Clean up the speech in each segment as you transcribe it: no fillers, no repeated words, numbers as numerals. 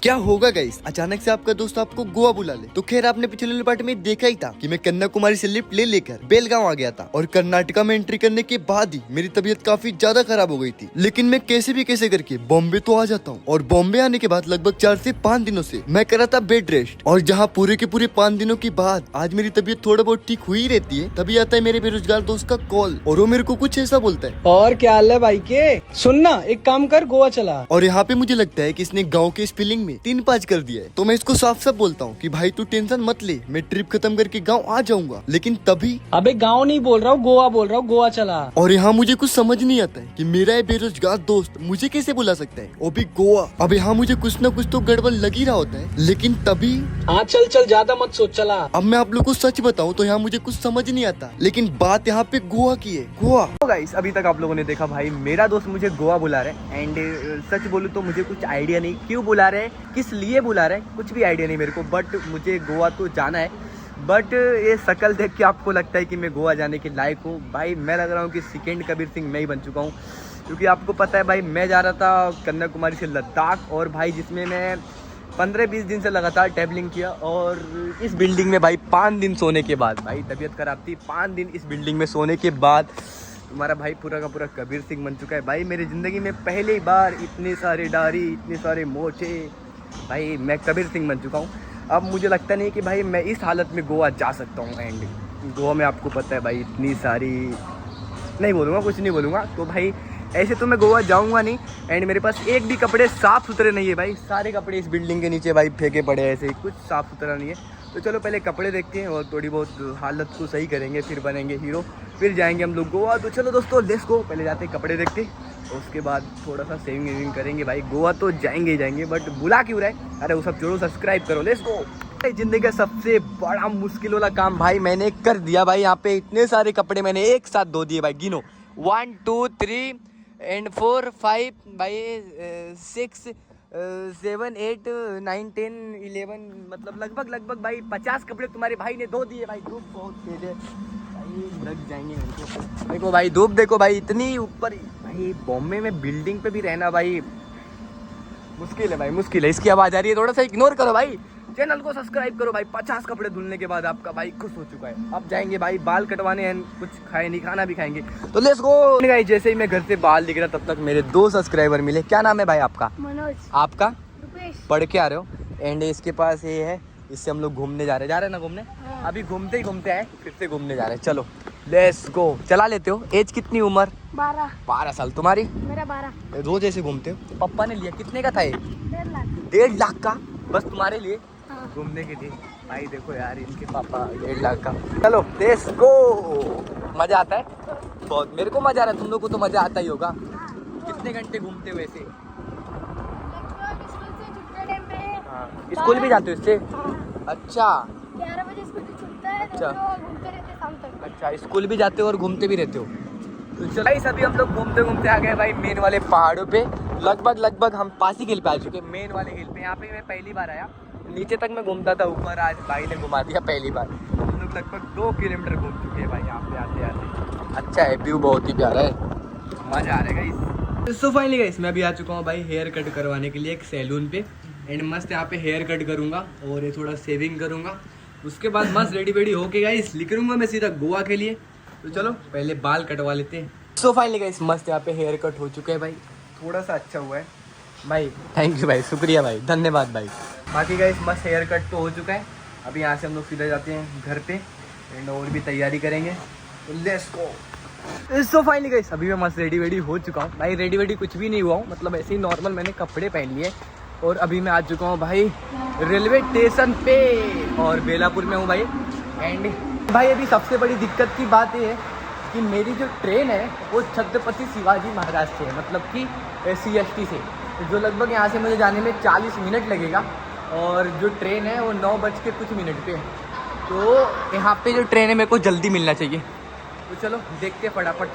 क्या होगा गाइस, अचानक से आपका दोस्त आपको गोवा बुला ले। तो खैर आपने पिछले वाले पार्ट में देखा ही था कि मैं कन्याकुमारी से लिफ्ट ले लेकर बेलगांव आ गया था और कर्नाटका में एंट्री करने के बाद ही मेरी तबीयत काफी ज्यादा खराब हो गई थी। लेकिन मैं कैसे भी कैसे करके बॉम्बे तो आ जाता हूँ और बॉम्बे आने के बाद लगभग 4 से 5 दिनों से मैं कर रहा था बेड रेस्ट। और जहाँ पूरे के पूरे 5 दिनों के बाद आज मेरी तबीयत थोड़ा बहुत ठीक हुई रहती है, तभी आता है मेरे बेरोजगार दोस्त का कॉल और वो मेरे को कुछ ऐसा बोलता है, और क्या हाल है भाई के? सुनना, एक काम कर, गोवा चला। और यहाँ पे मुझे लगता है कि इसने गांव के स्पेलिंग में 3-5 कर दिया है। तो मैं इसको साफ साफ बोलता हूँ कि भाई तू टेंशन मत ले, मैं ट्रिप खत्म करके गांव आ जाऊंगा। लेकिन तभी अबे गाँव नहीं बोल रहा हूँ, गोवा बोल रहा हूँ, गोवा चला। और यहाँ मुझे कुछ समझ नहीं आता है कि मेरा ये बेरोजगार दोस्त मुझे कैसे बुला सकता है, वो भी गोवा। अब यहाँ मुझे कुछ न कुछ तो गड़बड़ लग ही रहा होता है। लेकिन तभी हाँ चल चल, ज्यादा मत सोच, चला। अब मैं आप लोग को सच बताऊं तो यहाँ मुझे कुछ समझ नहीं आता, लेकिन बात यहाँ पे गोवा की है। गोवा गाइस, अभी तक आप लोगों ने देखा भाई मेरा दोस्त मुझे गोवा बुला रहे हैं। एंड सच बोलूं तो मुझे कुछ आइडिया नहीं क्यों बुला रहे हैं, किस लिए बुला रहे हैं, कुछ भी आइडिया नहीं मेरे को। बट मुझे गोवा तो जाना है। बट ये शक्ल देख के आपको लगता है कि मैं गोवा जाने के लायक हूँ। भाई मैं लग रहा हूँ कि सेकेंड कबीर सिंह मैं ही बन चुका हूँ, क्योंकि आपको पता है भाई मैं जा रहा था कन्याकुमारी से लद्दाख, और भाई जिसमें मैं 15-20 दिन से लगातार ट्रैवलिंग किया। और इस बिल्डिंग में भाई 5 दिन सोने के बाद, भाई तबीयत खराब थी, 5 दिन इस बिल्डिंग में सोने के बाद तुम्हारा भाई पूरा का पूरा कबीर सिंह बन चुका है। भाई मेरी ज़िंदगी में पहली बार इतने सारे डारी, इतने सारे मोचे, भाई मैं कबीर सिंह बन चुका हूँ। अब मुझे लगता नहीं कि भाई मैं इस हालत में गोवा जा सकता हूँ। एंड गोवा में आपको पता है भाई इतनी सारी, नहीं बोलूँगा, कुछ नहीं बोलूँगा। तो भाई ऐसे तो मैं गोवा जाऊंगा नहीं। एंड मेरे पास एक भी कपड़े साफ़ सुथरे नहीं है भाई, सारे कपड़े इस बिल्डिंग के नीचे भाई फेंके पड़े हैं, ऐसे ही कुछ साफ़ सुथरा नहीं है। तो चलो पहले कपड़े देखते हैं और थोड़ी बहुत हालत को सही करेंगे, फिर बनेंगे हीरो, फिर जाएंगे हम लोग गोवा। तो चलो दोस्तों लेट्स गो, पहले जाते हैं कपड़े देखते, उसके बाद थोड़ा सा सेविंग वेविंग करेंगे। भाई गोवा तो जाएंगे ही जाएंगे, बट बुला क्यों रहे? अरे वो सब छोड़ो, सब्सक्राइब करो, लेट्स गो। जिंदगी का सबसे बड़ा मुश्किल वाला काम भाई मैंने कर दिया। भाई यहाँ पे इतने सारे कपड़े मैंने एक साथ धो दिए भाई, गिनो 1 2 3 एंड 4 5 भाई 6 7 8 9 10 11, मतलब लगभग भाई 50 कपड़े तुम्हारे भाई ने धो दिए। भाई धूप बहुत तेज है भाई, लग जाएंगे मेरे को। देखो भाई धूप देखो भाई, इतनी ऊपर। भाई बॉम्बे में बिल्डिंग पे भी रहना भाई मुश्किल है भाई, मुश्किल है। इसकी आवाज़ आ रही है, थोड़ा सा इग्नोर करो भाई, चैनल को सब्सक्राइब करो भाई। 50 कपड़े धुलने के बाद आपका भाई खुश हो चुका है। अब जाएंगे भाई बाल कटवाने हैं, कुछ खाए नहीं, खाना भी खाएंगे। तो लेट्स गो गाइस। जैसे ही मैं घर से बाहर निकला तब तक मेरे 2 सब्सक्राइबर मिले। क्या नाम है भाई आपका? मनोज। आपका? रुपेश। पढ़ के आ रहे हो? एंड इसके पास ये है, इससे हम लोग घूमने जा रहे हैं ना घूमने। हाँ। अभी घूमते ही घूमते आए, फिर से घूमने जा रहे हैं। चलो लेट्स गो। चला लेते हो? एज कितनी, उम्र? 12 साल। तुम्हारी? मेरा 12। रोज ऐसे घूमते हो? पापा ने लिया, कितने का था ये? 1.5 लाख। 1.5 लाख का बस तुम्हारे लिए हाँ। घूमने के लिए? भाई देखो यार, इनके पापा 1.5 लाख का। चलो लेट्स गो। मजा आता है बहुत, मेरे को मजा आ रहा है, तुम लोग को तो मजा आता ही होगा। कितने घंटे घूमते हो ऐसे? स्कूल से छुट्टी टाइम पे। स्कूल भी जाते हो इससे? हाँ। अच्छा 11 बजे स्कूल से छूटता है, अच्छा। तो घूमते रहते शाम तक। अच्छा, स्कूल भी जाते हो और घूमते भी रहते हो। तो चलो भाई सभी हम लोग घूमते घूमते आ गए भाई मेन वाले पहाड़ों पे। लगभग हम पासी हिल पे आ चुके, मेन वाले हिल पे। यहाँ पे मैं पहली बार आया, नीचे तक मैं घूमता था, ऊपर आज भाई ने घुमा दिया पहली बार। हम लोग लगभग 2 किलोमीटर घूम चुके हैं भाई यहाँ पे आते आते। अच्छा है, व्यू बहुत ही प्यारा है, मजा आ रहा है गाइस। सो फाइनली गाइस मैं भी आ चुका हूँ भाई हेयर कट करवाने के लिए एक सैलून पे। एंड मस्त यहाँ पे हेयर कट करूँगा और ये थोड़ा सेविंग करूँगा, उसके बाद मस्त रेडी वेडी होके गाइस निकलूंगा मैं सीधा गोवा के लिए। तो चलो पहले बाल कटवा लेते हैं। सो फाइनली गाइस मस्त यहाँ पे हेयर कट हो चुका है भाई, थोड़ा सा अच्छा हुआ है भाई। थैंक यू भाई, शुक्रिया भाई, धन्यवाद भाई। बाकी गाइस मस्त हेयर कट तो हो चुका है। अभी यहाँ से हम लोग सीधा जाते हैं घर पे एंड और भी तैयारी करेंगे। तो let's go. So finally guys अभी मैं मस्त रेडी वेडी हो चुका हूँ भाई। रेडी वेडी कुछ भी नहीं हुआ हूँ, मतलब ऐसे ही नॉर्मल मैंने कपड़े पहन लिए और अभी मैं आ चुका हूँ भाई रेलवे स्टेशन पे और बेलापुर में हूँ भाई। एंड भाई अभी सबसे बड़ी दिक्कत की बात ये है कि मेरी जो ट्रेन है वो छत्रपति शिवाजी महाराज से है, मतलब कि CST से, जो लगभग यहाँ से मुझे जाने में 40 मिनट लगेगा। और जो ट्रेन है वो 9 बज के कुछ मिनट पे है। तो यहाँ पे जो ट्रेन है मेरे को जल्दी मिलना चाहिए। तो चलो देखते फटाफट।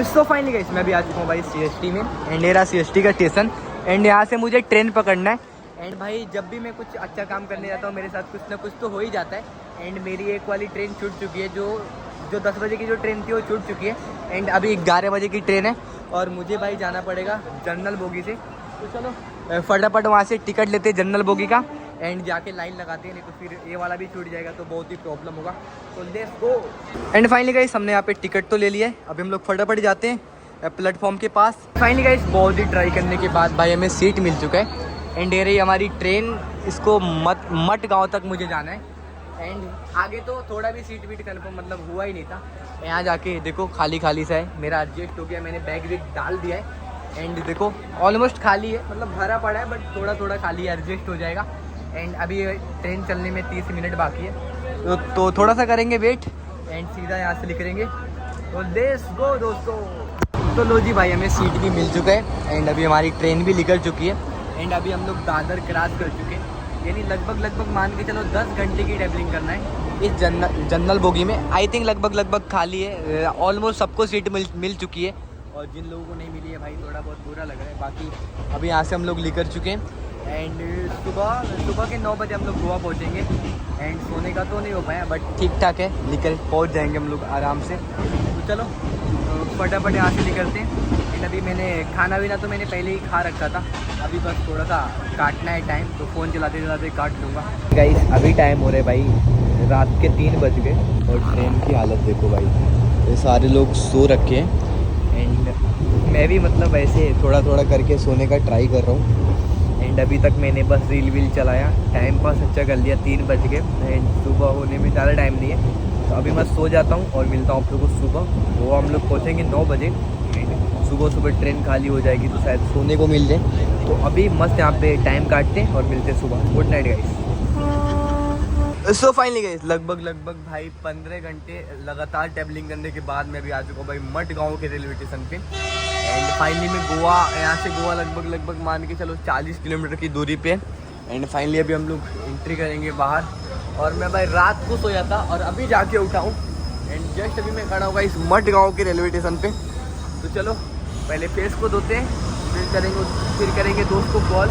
सो फाइनली गाइस मैं भी आ चुका हूँ भाई CST में। एंड मेरा CST का स्टेशन, एंड यहाँ से मुझे ट्रेन पकड़ना है। एंड भाई जब भी मैं कुछ अच्छा काम करने जाता हूँ मेरे साथ कुछ ना कुछ तो हो ही जाता है। एंड मेरी एक वाली ट्रेन छूट चुकी है, जो 10 बजे की जो ट्रेन थी वो छूट चुकी है। एंड अभी 11 बजे की ट्रेन है। और मुझे भाई जाना पड़ेगा जनरल बोगी से। तो चलो फटाफट वहाँ से टिकट लेते हैं जनरल बोगी का एंड जाके लाइन लगाते हैं, नहीं तो फिर ये वाला भी छूट जाएगा तो बहुत ही प्रॉब्लम होगा। तो let's go. And finally guys हमने यहाँ पे टिकट तो ले लिया है, अभी हम लोग फटाफट जाते हैं प्लेटफॉर्म के पास। फाइनली गाइस बहुत ही ट्राई करने के बाद भाई हमें सीट मिल चुका है एंड ये रही हमारी ट्रेन। इसको मट गाँव तक मुझे जाना है एंड आगे तो थोड़ा भी सीट वीट कन्फर्म मतलब हुआ ही नहीं था। यहाँ जाके देखो खाली खाली सा है, मेरा एडजस्ट हो गया, मैंने बैग वेग डाल दिया है एंड देखो ऑलमोस्ट खाली है, मतलब भरा पड़ा है बट थोड़ा थोड़ा खाली एडजस्ट हो जाएगा। एंड अभी ट्रेन चलने में 30 मिनट बाकी है तो थोड़ा सा करेंगे वेट एंड सीधा यहाँ से निकलेंगे। तो लेट्स गो दोस्तों। तो लो जी भाई हमें सीट भी मिल चुका है एंड अभी हमारी ट्रेन भी निकल चुकी है एंड अभी हम लोग दादर क्रॉस कर चुके हैं, यानी लगभग मान के चलो 10 घंटे की ट्रैवलिंग करना है इस जनरल बोगी में। आई थिंक लगभग खाली है, ऑलमोस्ट सबको सीट मिल चुकी है और जिन लोगों को नहीं मिली है भाई थोड़ा बहुत बुरा लग रहा है। बाकी अभी यहाँ से हम लोग निकल चुके हैं एंड सुबह के 9 बजे हम लोग गोवा पहुँचेंगे एंड सोने का तो नहीं हो पाया बट ठीक ठाक है, निकल पहुँच जाएंगे हम लोग आराम से। तो चलो फटाफट यहाँ से निकलते हैं एंड अभी मैंने खाना पीना तो मैंने पहले ही खा रखा था, अभी बस थोड़ा सा काटना है टाइम, तो फ़ोन चलाते चलाते काट लूँगा। गाइस अभी टाइम हो रहा है भाई रात के 3 बज गए और ट्रेन की हालत देखो भाई, ये सारे लोग सो रखे हैं एंड मैं भी मतलब ऐसे थोड़ा थोड़ा करके सोने का ट्राई कर रहा हूँ एंड अभी तक मैंने बस रील वील चलाया, टाइम पास अच्छा कर लिया। 3 बज गए एंड सुबह होने में ज़्यादा टाइम नहीं है, तो अभी मैं सो जाता हूँ और मिलता हूँ आप लोगों को सुबह। वो हम लोग पहुँचेंगे 9 बजे, सुबह ट्रेन खाली हो जाएगी तो शायद सोने को मिल जाए। तो अभी मस्त यहाँ पे टाइम काटते हैं और मिलते हैं सुबह। Good night guys. So finally guys लगभग भाई 15 घंटे लगातार ट्रैवलिंग करने के बाद मैं भी आ चुका हूँ भाई मट गाँव के रेलवे स्टेशन पे एंड फाइनली मैं गोवा, यहाँ से गोवा लगभग मान के चलो 40 किलोमीटर की दूरी पे एंड फाइनली अभी हम लोग एंट्री करेंगे बाहर। और मैं भाई रात को सोया था और अभी जाके उठा हूँ एंड जस्ट अभी मैं खड़ा होगा इस मट गाँव के रेलवे स्टेशन पे। तो चलो पहले फेस को धोते हैं, फिर करेंगे दोस्त को कॉल।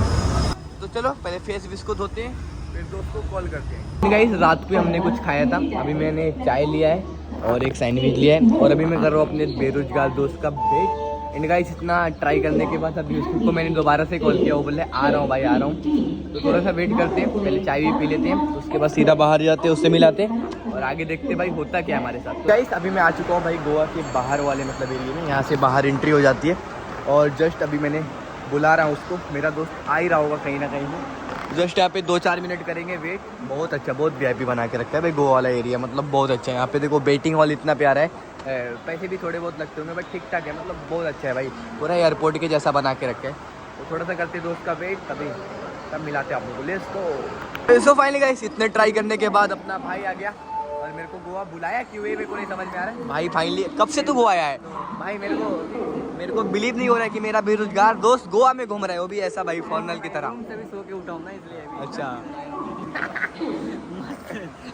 तो चलो पहले फेस विस को धोते हैं फिर दोस्त को कॉल करते हैं। गाइस रात पे हमने कुछ खाया था, अभी मैंने चाय लिया है और एक सैंडविच लिया है और अभी मैं कर रहा हूँ अपने बेरोजगार दोस्त का वेट एंड गाइस इतना ट्राई करने के बाद अभी उसको मैंने दोबारा से कॉल किया, वो बोले आ रहा हूँ भाई आ रहा हूँ। तो थोड़ा सा वेट करते हैं, पहले चाय भी पी लेते हैं, उसके बाद सीधा बाहर जाते हैं, उससे मिलाते हैं और आगे देखते हैं भाई होता क्या हमारे साथ। गाइस अभी मैं आ चुका हूँ भाई गोवा के बाहर वाले मतलब एरिया में, यहाँ से बाहर एंट्री हो जाती है और जस्ट अभी मैंने बुला रहा हूँ उसको, मेरा दोस्त आ ही रहा होगा कहीं ना कहीं से। जस्ट यहाँ पे 2-4 मिनट करेंगे वेट। बहुत अच्छा, बहुत वीआईपी बना के रखा है भाई गोवा वाला एरिया, मतलब बहुत अच्छा है। यहाँ पे देखो वेटिंग हॉल इतना प्यारा है, पैसे भी थोड़े बहुत लगते होंगे बट ठीक ठाक है, मतलब बहुत अच्छा है भाई, पूरा एयरपोर्ट के जैसा बना के रखा है। तो थोड़ा सा करते दोस्त का वेट, तब मिलाते हैं आप लोगों को। Let's go. So finally guys इतने ट्राई करने के बाद अपना भाई आ गया और मेरे को गोवा बुलाया क्यों है मेरे को नहीं समझ में आ रहा है भाई। फाइनली कब से तू गोवा आया है भाई? मेरे को बिलीव नहीं हो रहा है कि मेरा बेरोजगार दोस्त गोवा में घूम रहा है, वो भी ऐसा भाई फॉर्नल की तरह। से भी सो के उठाऊं ना इसलिए। अच्छा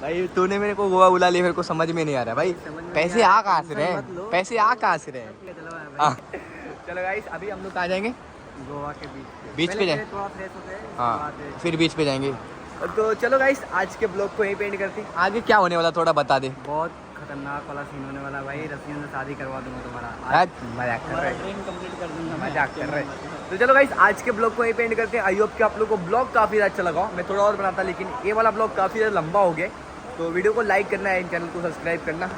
भाई तूने मेरे को गोवा बुला लिया, मेरे को समझ में नहीं आ रहा भाई, पैसे आ कहाँ से रहे, पैसे आ कहाँ से रहे। चलो गाइस अभी हम लोग आ जाएंगे गोवा के बीच पे जाएंगे, थोड़ा फ्रेश होते हैं हाँ फिर बीच पे जाएंगे। तो चलो गाइस आज के ब्लॉग को यहीं पे एंड करते हैं। आगे क्या होने वाला थोड़ा बता दे। बहुत खतरनाक वाला सीन होने वाला भाई, रस्सियों से शादी करवा दूंगा तुम्हारा। मजाक कर रहे, ड्रीम कंप्लीट कर दूंगा, मजाक कर रहे। तो चलो गाइस आज के ब्लॉग को यहीं पे एंड करते हैं। आई होप कि आप लोगों को ब्लॉग काफ़ी ज़्यादा अच्छा लगा। मैं थोड़ा और बनाता लेकिन ये वाला ब्लॉग काफ़ी ज़्यादा लंबा हो गया, तो वीडियो को लाइक करना है, चैनल को सब्सक्राइब करना।